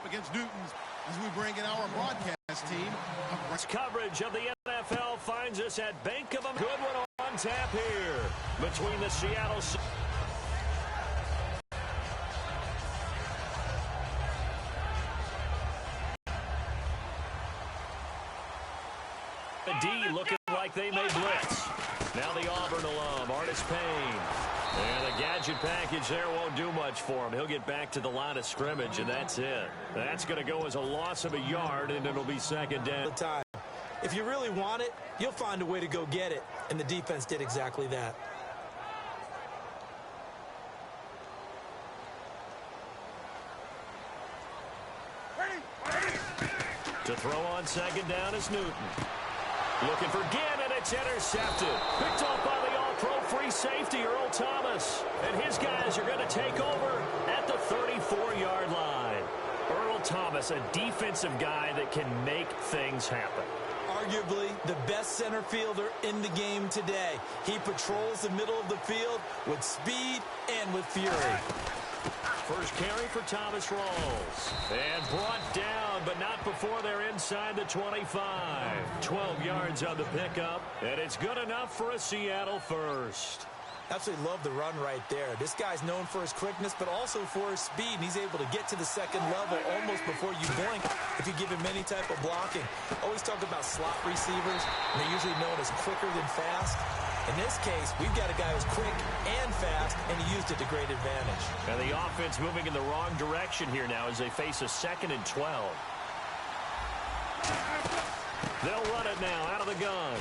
against Newton's as we bring in our broadcast team. Coverage of the NFL finds us at Bank of America. Good one on tap here between the Seattle D looking like they may blitz. Now the Auburn alum, Artis Payne. And the gadget package there won't do much for him. He'll get back to the line of scrimmage, and that's it. That's going to go as a loss of a yard, and it'll be second down. If you really want it, you'll find a way to go get it, and the defense did exactly that. To throw on second down is Newton. Looking for Gannon, it's intercepted. Picked off by the all-pro free safety, Earl Thomas. And his guys are going to take over at the 34-yard line. Earl Thomas, a defensive guy that can make things happen. Arguably the best center fielder in the game today. He patrols the middle of the field with speed and with fury. First carry for Thomas Rawls. And brought down, but not before they're inside the 25. 12 yards on the pickup, and it's good enough for a Seattle first. Absolutely love the run right there. This guy's known for his quickness, but also for his speed, and he's able to get to the second level almost before you blink if you give him any type of blocking. Always talk about slot receivers, and they're usually known as quicker than fast. In this case, we've got a guy who's quick and fast, and he used it to great advantage. And the offense moving in the wrong direction here now as they face a 2nd and 12. They'll run it now out of the gun.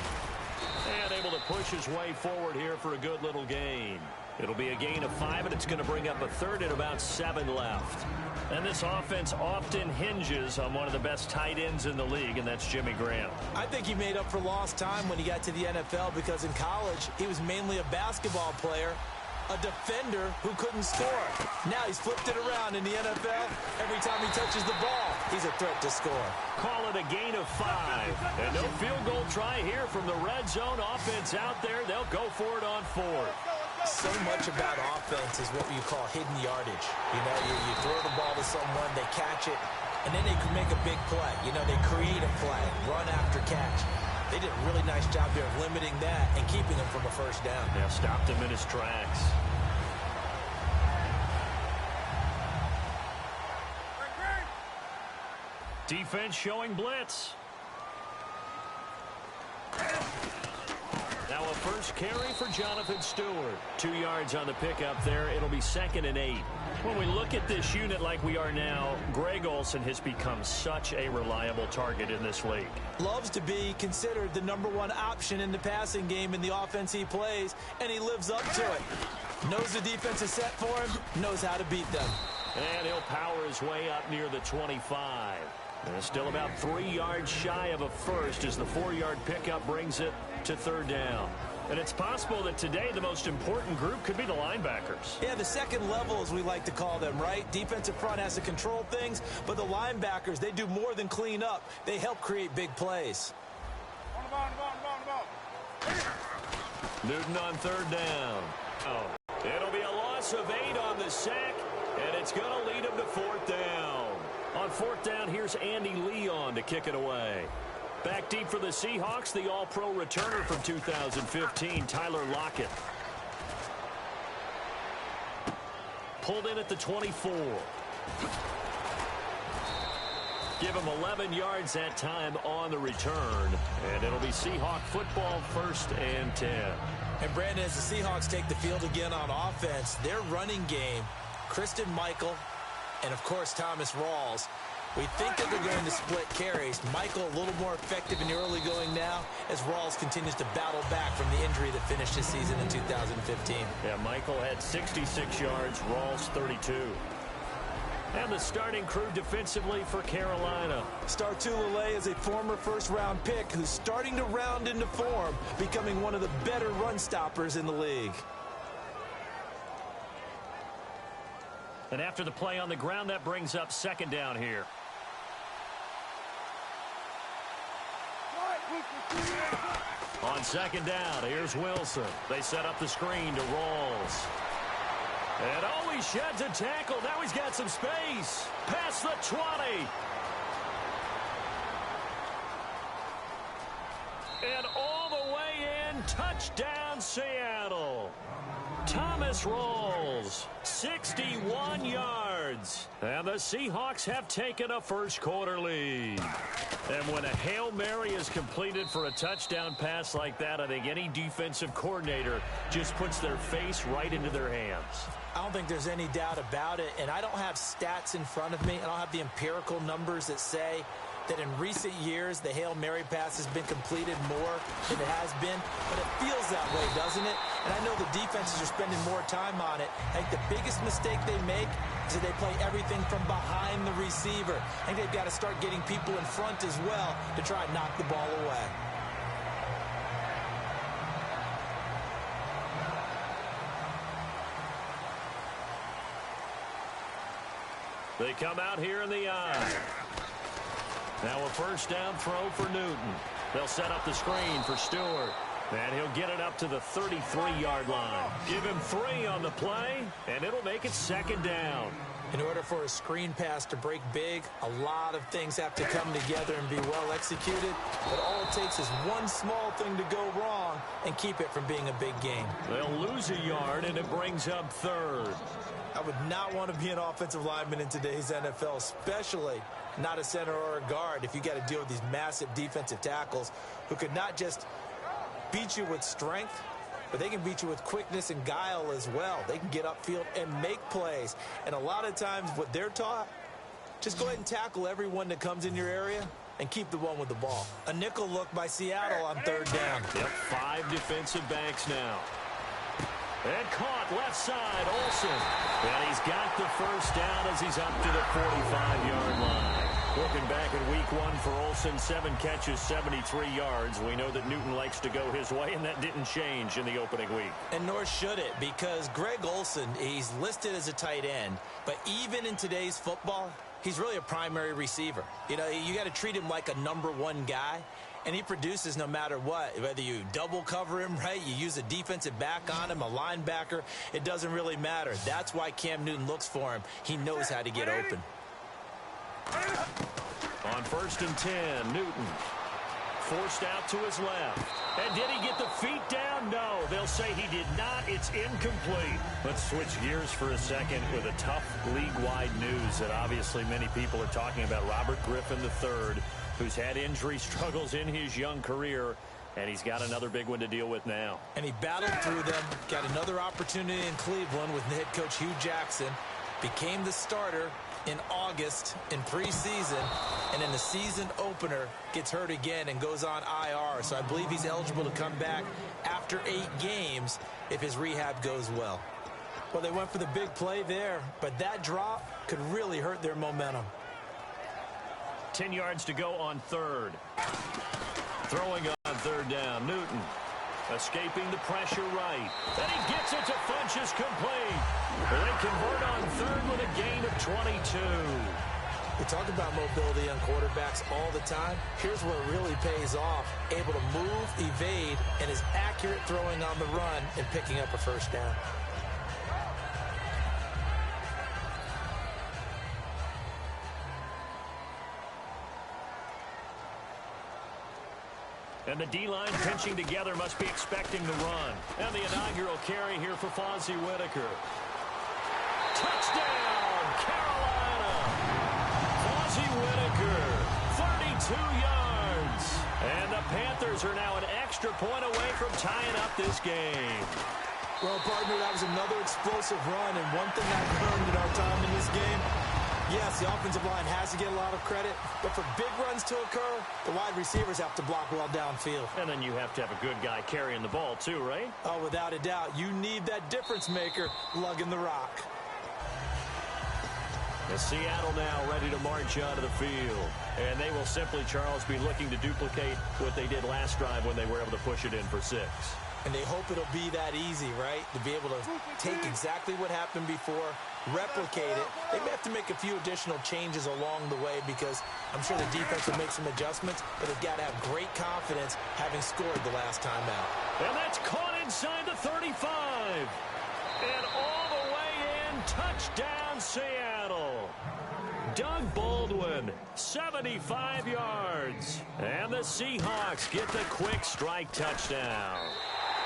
And able to push his way forward here for a good little gain. It'll be a gain of 5, and it's going to bring up a 3rd and about 7 left. And this offense often hinges on one of the best tight ends in the league, and that's Jimmy Graham. I think he made up for lost time when he got to the NFL because in college, he was mainly a basketball player, a defender who couldn't score. Now he's flipped it around in the NFL. Every time he touches the ball, he's a threat to score. Call it a gain of 5. And no field goal try here from the red zone. Offense out there. They'll go for it on 4th. So much about offense is what you call hidden yardage. You know, you throw the ball to someone, they catch it, and then they can make a big play. You know, they create a play, run after catch. They did a really nice job there of limiting that and keeping him from a first down. Yeah, stopped him in his tracks. Defense showing blitz. Now a first carry for Jonathan Stewart. 2 yards on the pickup there. It'll be 2nd and 8. When we look at this unit like we are now, Greg Olsen has become such a reliable target in this league. Loves to be considered the #1 option in the passing game in the offense he plays, and he lives up to it. Knows the defense is set for him, knows how to beat them. And he'll power his way up near the 25. And still about 3 yards shy of a first as the 4-yard pickup brings it to 3rd down. And it's possible that today the most important group could be the linebackers. Yeah, the second level, as we like to call them, right? Defensive front has to control things, but the linebackers, they do more than clean up. They help create big plays. Newton on 3rd down. Oh, it'll be a loss of 8 on the sack, and it's going to lead him to 4th down. On 4th down, here's Andy Leon to kick it away. Back deep for the Seahawks, the all-pro returner from 2015, Tyler Lockett. Pulled in at the 24. Give him 11 yards that time on the return. And it'll be Seahawk football, 1st and 10. And Brandon, as the Seahawks take the field again on offense, their running game, Christian Michael, and of course Thomas Rawls, we think that they're going to split carries. Michael a little more effective in the early going now as Rawls continues to battle back from the injury that finished his season in 2015. Yeah, Michael had 66 yards, Rawls 32. And the starting crew defensively for Carolina. Startulele is a former first-round pick who's starting to round into form, becoming one of the better run stoppers in the league. And after the play on the ground, that brings up 2nd down here. On 2nd down, here's Wilson. They set up the screen to Rawls. And oh, he sheds a tackle. Now he's got some space. Past the 20. And all the way in. Touchdown, Seattle. Thomas rolls 61 yards. And the Seahawks have taken a first-quarter lead. And when a Hail Mary is completed for a touchdown pass like that, I think any defensive coordinator just puts their face right into their hands. I don't think there's any doubt about it, and I don't have stats in front of me. I don't have the empirical numbers that say that in recent years the Hail Mary pass has been completed more than it has been, but it feels that way, doesn't it? And I know the defenses are spending more time on it. I think the biggest mistake they make is that they play everything from behind the receiver. I think they've got to start getting people in front as well to try and knock the ball away. They come out here in the eye. Now a first down throw for Newton. They'll set up the screen for Stewart. And he'll get it up to the 33-yard line. Give him 3 on the play, and it'll make it second down. In order for a screen pass to break big, a lot of things have to come together and be well executed. But all it takes is one small thing to go wrong and keep it from being a big game. They'll lose a yard, and it brings up third. I would not want to be an offensive lineman in today's NFL, especially not a center or a guard, if you got to deal with these massive defensive tackles who could not just beat you with strength, but they can beat you with quickness and guile as well. They can get upfield and make plays. And a lot of times what they're taught, just go ahead and tackle everyone that comes in your area and keep the one with the ball. A nickel look by Seattle on third down. Yep, 5 defensive backs now. And caught left side, Olsen. And he's got the first down as he's up to the 45-yard line. Looking back at week 1 for Olsen, 7 catches, 73 yards. We know that Newton likes to go his way, and that didn't change in the opening week. And nor should it, because Greg Olsen, he's listed as a tight end, but even in today's football, he's really a primary receiver. You know, you got to treat him like a number 1 guy. And he produces no matter what. Whether you double cover him, right, you use a defensive back on him, a linebacker, it doesn't really matter. That's why Cam Newton looks for him. He knows how to get open. On 1st and 10, Newton forced out to his left. And did he get the feet down? No, they'll say he did not. It's incomplete. Let's switch gears for a second with a tough league-wide news that obviously many people are talking about. Robert Griffin III, who's had injury struggles in his young career, and he's got another big one to deal with now. And he battled through them, got another opportunity in Cleveland with head coach Hugh Jackson, became the starter in August in preseason, and in the season opener gets hurt again and goes on IR. So I believe he's eligible to come back after 8 games if his rehab goes well. Well, they went for the big play there, but that drop could really hurt their momentum. 10 yards to go on third. Throwing on third down, Newton escaping the pressure right. And he gets it to Funchess complete. They convert on third with a gain of 22. We talk about mobility on quarterbacks all the time. Here's where it really pays off. Able to move, evade, and is accurate throwing on the run and picking up a first down. And the D-line pinching together must be expecting the run. And the inaugural carry here for Fozzie Whitaker. Touchdown, Carolina! Fozzie Whitaker, 32 yards. And the Panthers are now an extra point away from tying up this game. Well, partner, that was another explosive run. And one thing I've learned in our time in this game, yes, the offensive line has to get a lot of credit, but for big runs to occur, the wide receivers have to block well downfield. And then you have to have a good guy carrying the ball too, right? Oh, without a doubt. You need that difference maker lugging the rock. And Seattle now ready to march onto the field. And they will simply, Charles, be looking to duplicate what they did last drive when they were able to push it in for 6. And they hope it'll be that easy, right? To be able to take exactly what happened before, replicate it. They may have to make a few additional changes along the way because I'm sure the defense will make some adjustments, but they've got to have great confidence having scored the last time out. And that's caught inside the 35. And all the way Touchdown, Seattle. Doug Baldwin, 75 yards. And the Seahawks get the quick strike touchdown.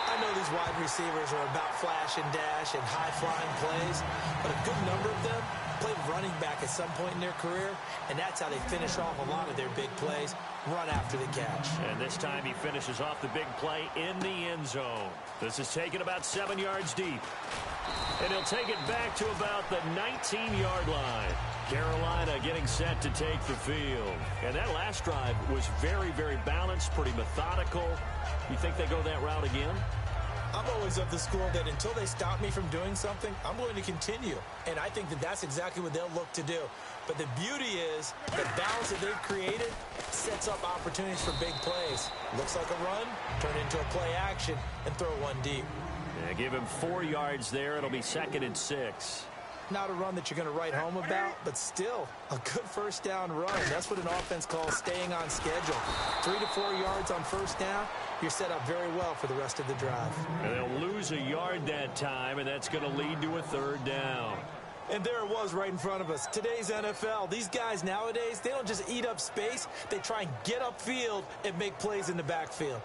I know these wide receivers are about flash and dash and high-flying plays, but a good number of them played running back at some point in their career, and that's how they finish off a lot of their big plays, run after the catch. And this time he finishes off the big play in the end zone. This is taken about 7 yards deep. And he'll take it back to about the 19-yard line. Carolina getting set to take the field. And that last drive was very, very balanced, pretty methodical. You think they go that route again? I'm always of the school that until they stop me from doing something, I'm going to continue. And I think that that's exactly what they'll look to do. But the beauty is the balance that they've created sets up opportunities for big plays. Looks like a run, turn into a play action, and throw one deep. Yeah, give him 4 yards there. It'll be 2nd and 6. Not a run that you're going to write home about, but still a good first down run. That's what an offense calls staying on schedule. 3 to 4 yards on first down, you're set up very well for the rest of the drive. And they'll lose a yard that time, and that's going to lead to a 3rd down. And there it was right in front of us. Today's NFL, these guys nowadays, they don't just eat up space. They try and get upfield and make plays in the backfield.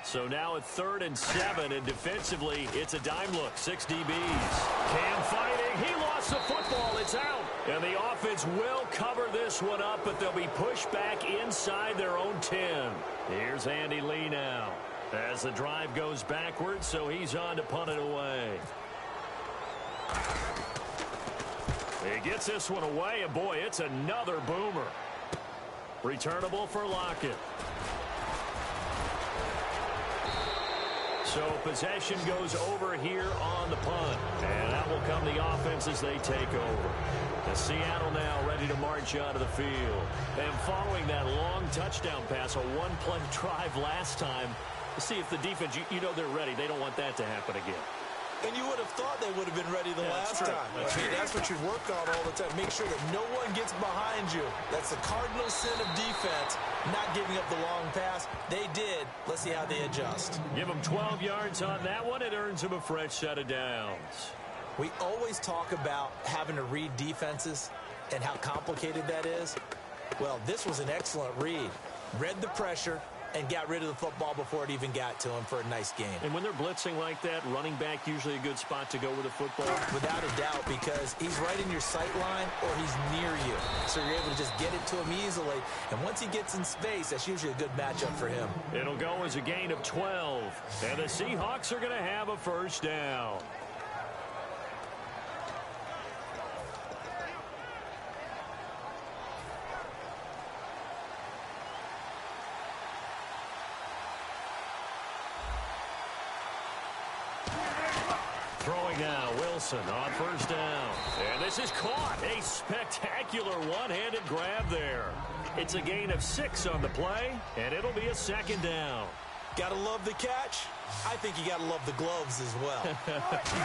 So now at 3rd and 7, and defensively, it's a dime look. 6 DBs. Cam fighting. He lost the football. It's out. And the offense will cover this one up, but they'll be pushed back inside their own 10. Here's Andy Lee now as the drive goes backwards, so he's on to punt it away. He gets this one away, and boy, it's another boomer. Returnable for Lockett. So possession goes over here on the punt. And that will come the offense as they take over. And Seattle now ready to march out of the field. And following that long touchdown pass, a one-play drive last time, to see if the defense, you know they're ready. They don't want that to happen again. And you would have thought they would have been ready the last time. That's what you work on all the time. Make sure that no one gets behind you. That's the cardinal sin of defense, not giving up the long pass. They did. Let's see how they adjust. Give them 12 yards on that one. It earns them a fresh set of downs. We always talk about having to read defenses and how complicated that is. Well, this was an excellent read. Read the pressure and got rid of the football before it even got to him for a nice game. And when they're blitzing like that, running back usually a good spot to go with the football? Without a doubt, because he's right in your sight line or he's near you. So you're able to just get it to him easily. And once he gets in space, that's usually a good matchup for him. It'll go as a gain of 12. And the Seahawks are going to have a first down. Throwing now, Wilson on first down. And this is caught. A spectacular one-handed grab there. It's a gain of 6 on the play, and it'll be a 2nd down. Gotta love the catch. I think you gotta love the gloves as well.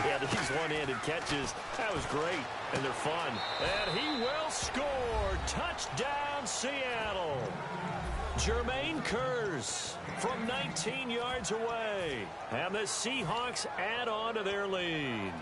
Yeah, these one-handed catches, that was great, and they're fun. And he will score. Touchdown, Seattle. Jermaine Kearse from 19 yards away. And the Seahawks add on to their lead.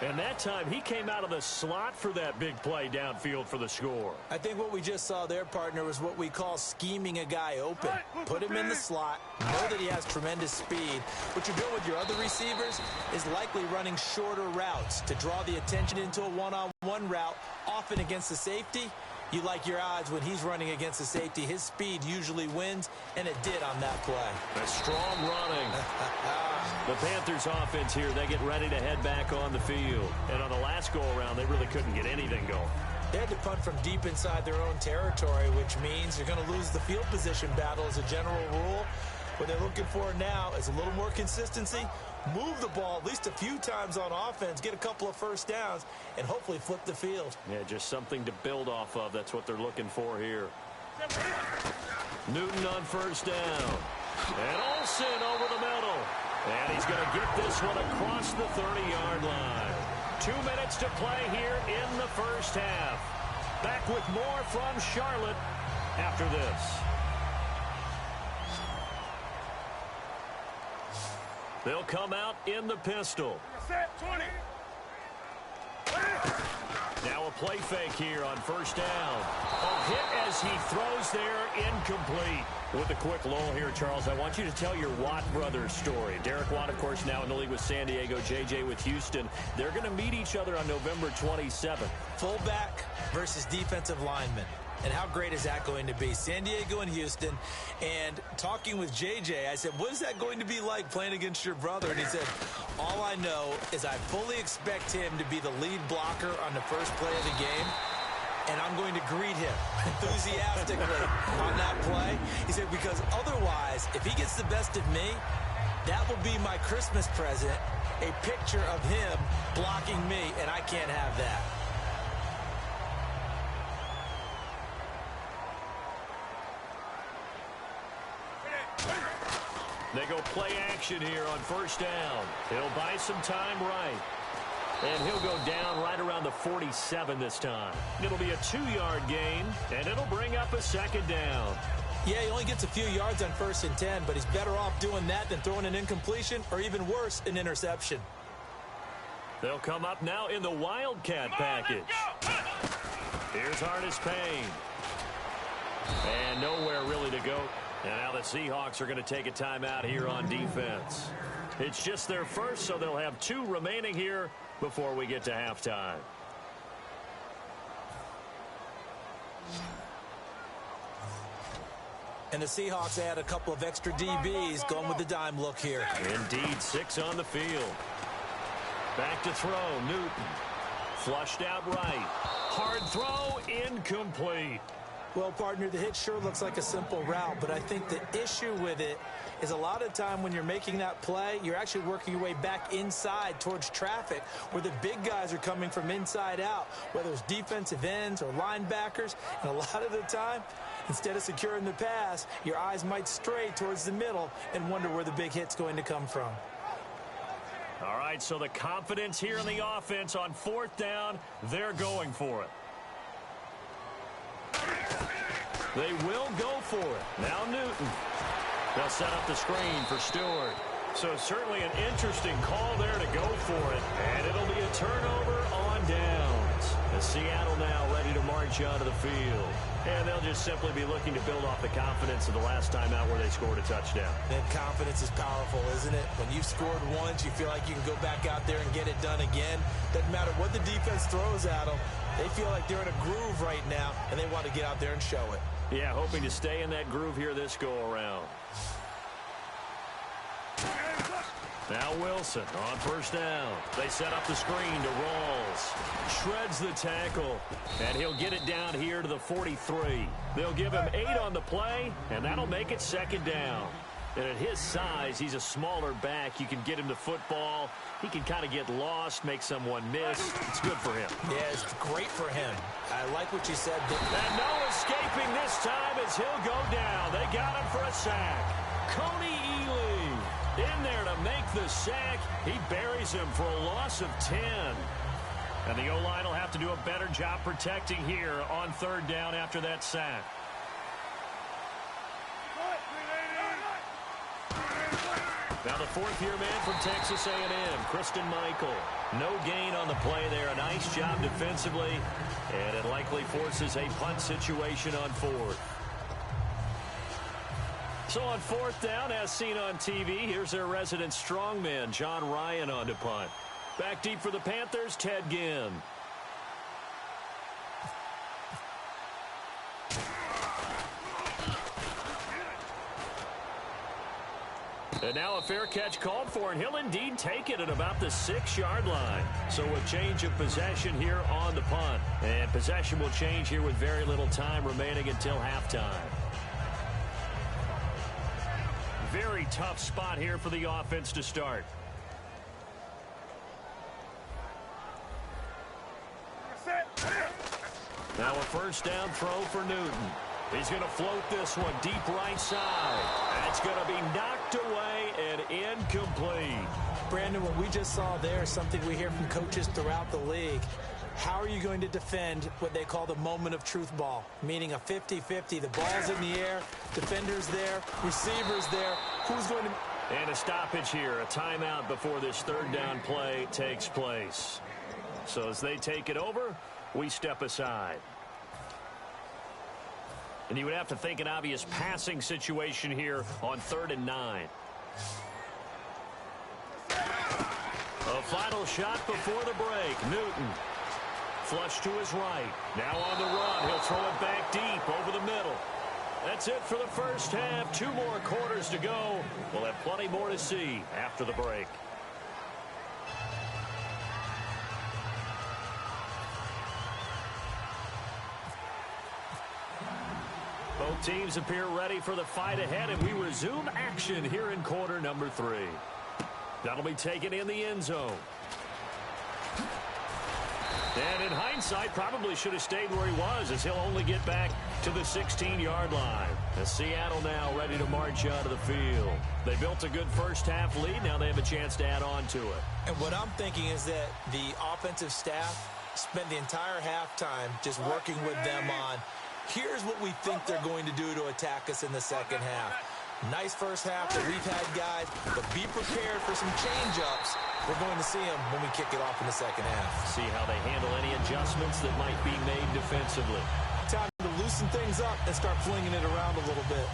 And that time, he came out of the slot for that big play downfield for the score. I think what we just saw there, partner, was what we call scheming a guy open. Put him in the slot, know that he has tremendous speed. What you're doing with your other receivers is likely running shorter routes to draw the attention into a one-on-one route, often against the safety. You like your odds when he's running against the safety. His speed usually wins, and it did on that play. A strong running. The Panthers offense here, they get ready to head back on the field. And on the last go-around, they really couldn't get anything going. They had to punt from deep inside their own territory, which means you're going to lose the field position battle as a general rule. What they're looking for now is a little more consistency. Move the ball at least a few times on offense, get a couple of first downs, and hopefully flip the field. Yeah, just something to build off of. That's what they're looking for here. Newton on first down. And Olsen over the middle. And he's going to get this one across the 30-yard line. 2 minutes to play here in the first half. Back with more from Charlotte after this. They'll come out in the pistol. Set 20. Now a play fake here on first down. A hit as he throws there, incomplete. With a quick lull here, Charles, I want you to tell your Watt brothers story. Derek Watt, of course, now in the league with San Diego, JJ with Houston. They're going to meet each other on November 27th. Fullback versus defensive lineman. And how great is that going to be? San Diego and Houston. And talking with JJ, I said, what is that going to be like playing against your brother? And he said, all I know is I fully expect him to be the lead blocker on the first play of the game. And I'm going to greet him enthusiastically on that play. He said, because otherwise, if he gets the best of me, that will be my Christmas present, a picture of him blocking me, and I can't have that. They go play action here on first down. He'll buy some time right. And he'll go down right around the 47 this time. It'll be a 2-yard gain, and it'll bring up a second down. Yeah, he only gets a few yards on 1st and 10, but he's better off doing that than throwing an incompletion or even worse, an interception. They'll come up now in the Wildcat package. Here's Hardest Payne. And nowhere really to go. And now the Seahawks are going to take a timeout here on defense. It's just their first, so they'll have 2 remaining here before we get to halftime. And the Seahawks add a couple of extra DBs going with the dime look here. Indeed, 6 on the field. Back to throw, Newton. Flushed out right. Hard throw, incomplete. Well, partner, the hit sure looks like a simple route, but I think the issue with it is a lot of time when you're making that play, you're actually working your way back inside towards traffic where the big guys are coming from inside out, whether it's defensive ends or linebackers. And a lot of the time, instead of securing the pass, your eyes might stray towards the middle and wonder where the big hit's going to come from. All right, so the confidence here in the offense on 4th down, they're going for it. They will go for it. Now Newton. They'll set up the screen for Stewart. So certainly an interesting call there to go for it. And it'll be a turnover on downs. As Seattle now ready to march onto the field. And they'll just simply be looking to build off the confidence of the last time out where they scored a touchdown. And confidence is powerful, isn't it? When you've scored once, you feel like you can go back out there and get it done again. Doesn't matter what the defense throws at them. They feel like they're in a groove right now, and they want to get out there and show it. Yeah, hoping to stay in that groove here this go-around. Now Wilson on 1st down. They set up the screen to Rawls. Shreds the tackle, and he'll get it down here to the 43. They'll give him 8 on the play, and that'll make it 2nd down. And at his size, he's a smaller back. You can get him to football. He can kind of get lost, make someone miss. It's good for him. Yeah, it's great for him. I like what you said. And no escaping this time as he'll go down. They got him for a sack. Coney Ely in there to make the sack. He buries him for a loss of 10. And the O-line will have to do a better job protecting here on 3rd down after that sack. Now the 4th-year man from Texas A&M, Christian Michael. No gain on the play there. A nice job defensively. And it likely forces a punt situation on 4th. So on 4th down, as seen on TV, here's their resident strongman, John Ryan, on to punt. Back deep for the Panthers, Ted Ginn. And now a fair catch called for, and he'll indeed take it at about the 6-yard line. So a change of possession here on the punt. And possession will change here with very little time remaining until halftime. Very tough spot here for the offense to start. Now a 1st down throw for Newton. He's going to float this one deep right side. That's going to be knocked away and incomplete. Brandon, what we just saw there is something we hear from coaches throughout the league. How are you going to defend what they call the moment of truth ball, meaning a 50-50? The ball's in the air, defenders there, receivers there. Who's going to And a stoppage here, a timeout before this third down play takes place. So as they take it over, we step aside. And you would have to think an obvious passing situation here on 3rd and 9. A final shot before the break. Newton. Flush to his right. Now on the run. He'll throw it back deep over the middle. That's it for the first half. 2 more quarters to go. We'll have plenty more to see after the break. Both teams appear ready for the fight ahead, and we resume action here in quarter number 3. That'll be taken in the end zone. And in hindsight, probably should have stayed where he was, as he'll only get back to the 16-yard line. As Seattle now ready to march out of the field. They built a good first-half lead. Now they have a chance to add on to it. And what I'm thinking is that the offensive staff spent the entire halftime just working with them on, here's what we think they're going to do to attack us in the second half. Nice first half that we've had, guys, but be prepared for some change-ups. We're going to see them when we kick it off in the second half. See how they handle any adjustments that might be made defensively. Time to loosen things up and start flinging it around a little bit.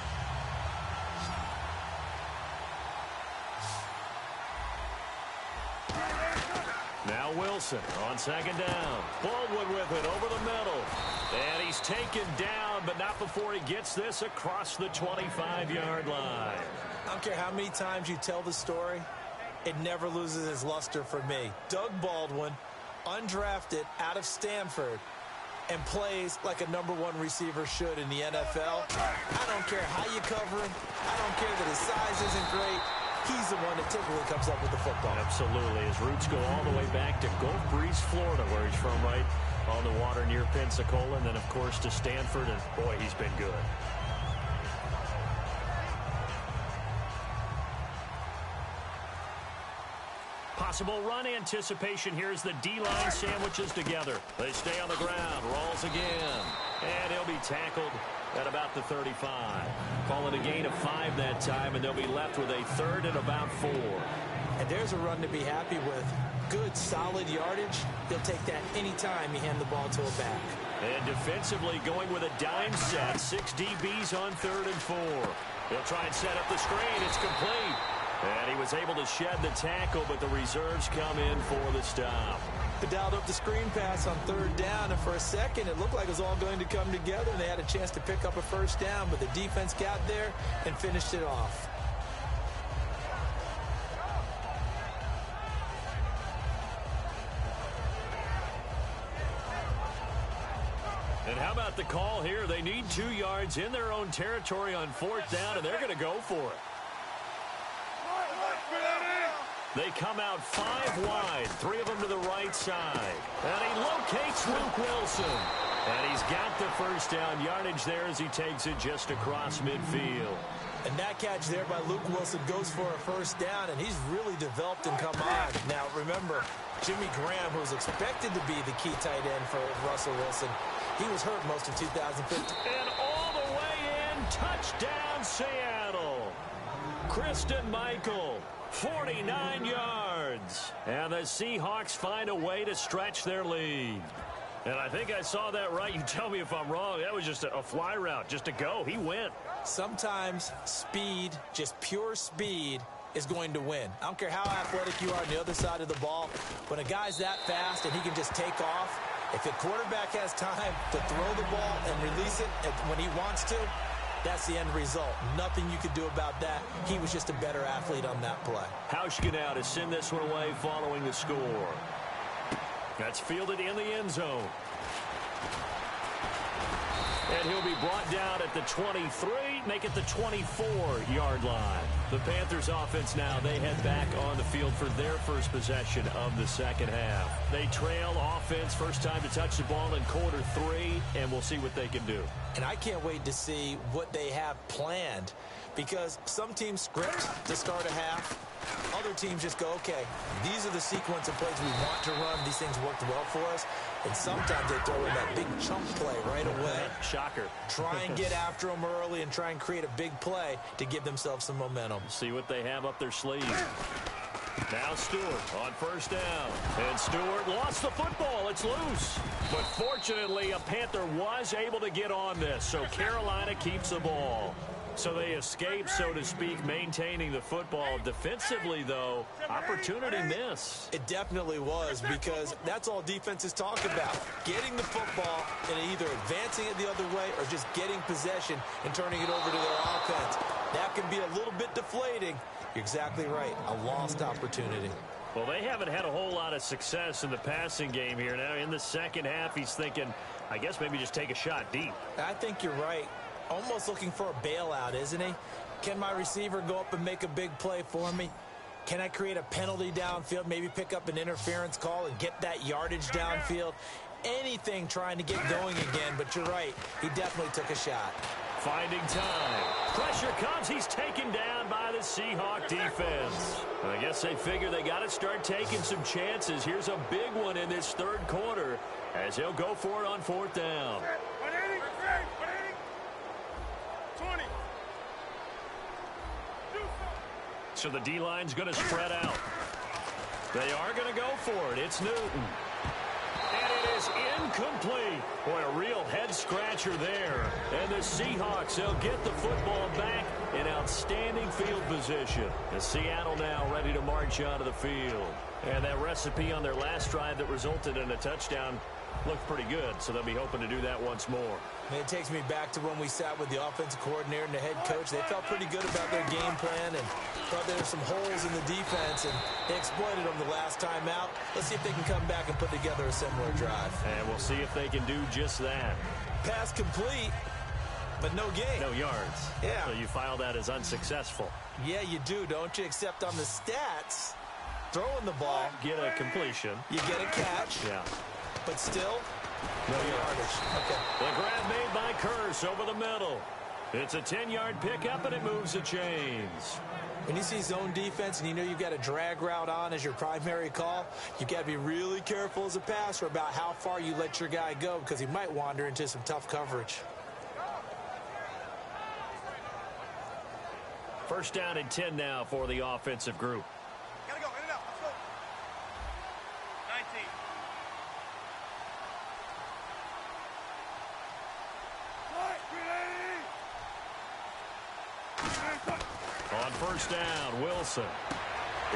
Now Wilson on 2nd down. Baldwin with it over the middle. And he's taken down, but not before he gets this across the 25-yard line. I don't care how many times you tell the story, it never loses its luster for me. Doug Baldwin, undrafted out of Stanford, and plays like a #1 receiver should in the NFL. I don't care how you cover him. I don't care that his size isn't great. He's the one that typically comes up with the football. Absolutely. His roots go all the way back to Gulf Breeze, Florida, where he's from, right on the water near Pensacola, and then, of course, to Stanford, and, boy, he's been good. Possible run anticipation here as the D-line sandwiches together. They stay on the ground, rolls again, and he'll be tackled at about the 35. Call it a gain of 5 that time, and they'll be left with a 3rd and about 4. And there's a run to be happy with. Good, solid yardage. He'll take that any time you hand the ball to a back. And defensively going with a dime set. 6 DBs on 3rd and 4. He'll try and set up the screen. It's complete. And he was able to shed the tackle, but the reserves come in for the stop. They dialed up the screen pass on 3rd down, and for a second it looked like it was all going to come together, and they had a chance to pick up a 1st down, but the defense got there and finished it off. And how about the call here? They need 2 yards in their own territory on 4th down, and they're going to go for it. They come out 5 wide, 3 of them to the right side. And he locates Luke Wilson. And he's got the 1st down yardage there as he takes it just across midfield. And that catch there by Luke Wilson goes for a 1st down, and he's really developed and come on. Now, remember, Jimmy Graham, who's expected to be the key tight end for Russell Wilson, he was hurt most of 2015. And all the way in, touchdown Seattle. Kristen Michael. 49 yards. And the Seahawks find a way to stretch their lead. And I think I saw that right. You tell me if I'm wrong. That was just a fly route, just to go. He went. Sometimes speed, just pure speed, is going to win. I don't care how athletic you are on the other side of the ball. When a guy's that fast and he can just take off, if the quarterback has time to throw the ball and release it when he wants to, that's the end result. Nothing you could do about that. He was just a better athlete on that play. Hauschka now to send this one away following the score. That's fielded in the end zone. And he'll be brought down at the 23, make it the 24-yard line. The Panthers offense now, they head back on the field for their first possession of the second half. They trail offense, first time to touch the ball in quarter 3, and we'll see what they can do. And I can't wait to see what they have planned, because some teams script to start a half. Other teams just go, okay, these are the sequence of plays we want to run. These things worked well for us. And sometimes they throw in that big chunk play right away. Shocker. Try and get after them early and try try and create a big play to give themselves some momentum. See what they have up their sleeve. Now Stewart on first down. And Stewart lost the football. It's loose. But fortunately, a Panther was able to get on this, so Carolina keeps the ball. So they escape, so to speak, maintaining the football. Defensively, though, opportunity missed. It definitely was, because that's all defenses talk about. Getting the football and either advancing it the other way or just getting possession and turning it over to their offense. That can be a little bit deflating. You're exactly right. A lost opportunity. Well, they haven't had a whole lot of success in the passing game here. Now, in the second half, he's thinking, I guess maybe just take a shot deep. I think you're right. Almost looking for a bailout, isn't he? Can my receiver go up and make a big play for me? Can I create a penalty downfield, maybe pick up an interference call and get that yardage downfield? Anything trying to get going again, but you're right. He definitely took a shot. Finding time. Pressure comes. He's taken down by the Seahawk defense. I guess they figure they got to start taking some chances. Here's a big one in this third quarter as he'll go for it on fourth down. 20. So the D-line's going to spread out. They are going to go for it. It's Newton. And it is incomplete. Boy, a real head-scratcher there. And the Seahawks, they'll get the football back in outstanding field position. And Seattle now ready to march onto the field. And that recipe on their last drive that resulted in a touchdown looked pretty good, so they'll be hoping to do that once more. And it takes me back to when we sat with the offensive coordinator and the head coach. They felt pretty good about their game plan and thought there were some holes in the defense, and they exploited them the last time out. Let's see if they can come back and put together a similar drive. And we'll see if they can do just that. Pass complete, but no gain. No yards. Yeah. So you file that as unsuccessful. Yeah, you do, don't you? Except on the stats, throwing the ball, Get a completion. you get a catch, Yeah. but still, no yardage. Okay. The grab made by Curse over the middle. It's a 10-yard pickup, and it moves the chains. When you see zone defense and you know you've got a drag route on as your primary call, you've got to be really careful as a passer about how far you let your guy go, because he might wander into some tough coverage. First down and 10 now for the offensive group. Gotta go, in and out. Let's go. 19. On first down, Wilson.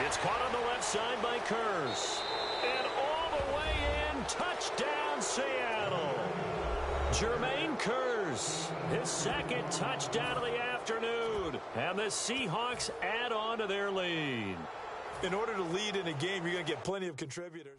It's caught on the left side by Curse. And all the way in, touchdown Seattle. Jermaine Curse, his second touchdown of the afternoon. And the Seahawks add on to their lead. In order to lead in a game, you're going to get plenty of contributors.